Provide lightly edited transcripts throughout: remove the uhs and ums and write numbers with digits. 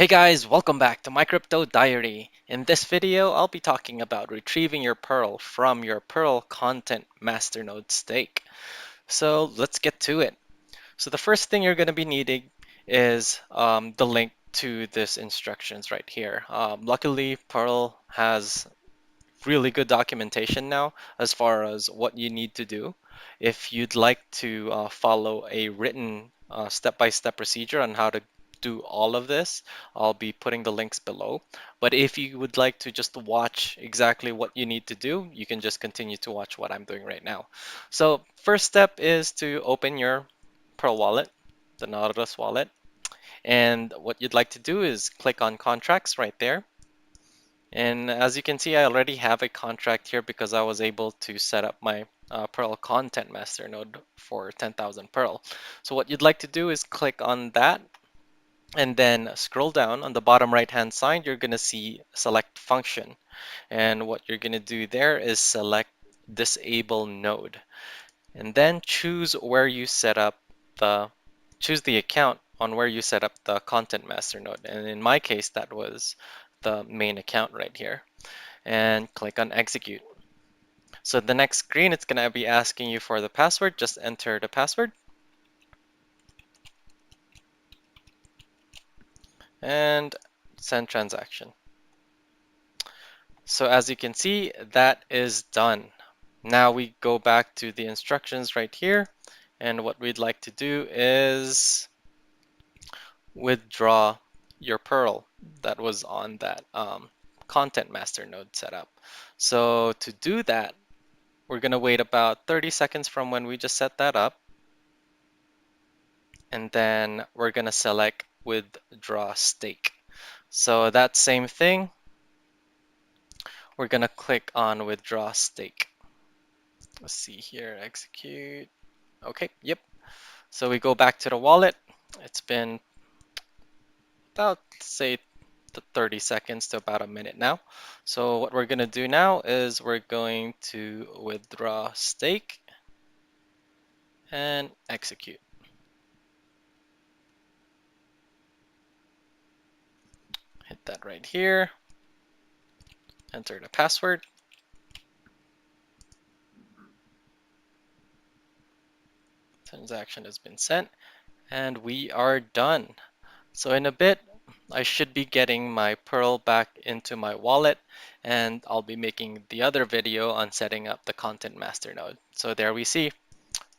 Hey guys, welcome back to my crypto diary. In this video, I'll be talking about retrieving your Pirl from your Pirl content masternode stake. So let's get to it. So the first thing you're going to be needing is the link to this instructions right here. Luckily, Pirl has really good documentation now as far as what you need to do. If you'd like to follow a written step-by-step procedure on how to do all of this, I'll be putting the links below. But if you would like to just watch exactly what you need to do, you can just continue to watch what I'm doing right now. So first step is to open your Pearl wallet, the Nautilus wallet. And what you'd like to do is click on contracts right there. And as you can see, I already have a contract here because I was able to set up my Perl content master node for 10,000 Perl. So what you'd like to do is click on that and then scroll down. On the bottom right hand side, you're going to see select function. And what you're going to do there is select disable node. And then choose where you set up choose the account on where you set up the content master node. And in my case, that was the main account right here. And click on execute. So the next screen, it's going to be asking you for the password. Just enter the password. And send transaction. So as you can see, that is done. Now we go back to the instructions right here. And what we'd like to do is withdraw your Perl that was on that content master node setup. So to do that, we're going to wait about 30 seconds from when we just set that up. And then we're going to select withdraw stake. So that same thing, we're going to click on withdraw stake. Let's see here, execute. Okay, yep. So we go back to the wallet. It's been about, say, 30 seconds to about a minute now. So what we're going to do now is we're going to withdraw stake and execute. Hit that right here. Enter the password. Transaction has been sent and we are done. So in a bit, I should be getting my Pearl back into my wallet and I'll be making the other video on setting up the content master node. So there we see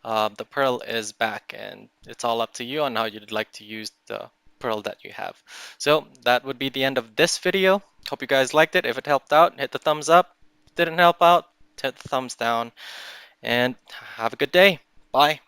the Pearl is back and it's all up to you on how you'd like to use the Pearl that you have. So that would be the end of this video. Hope you guys liked it. If it helped out, hit the thumbs up. If it didn't help out, hit the thumbs down and have a good day. Bye.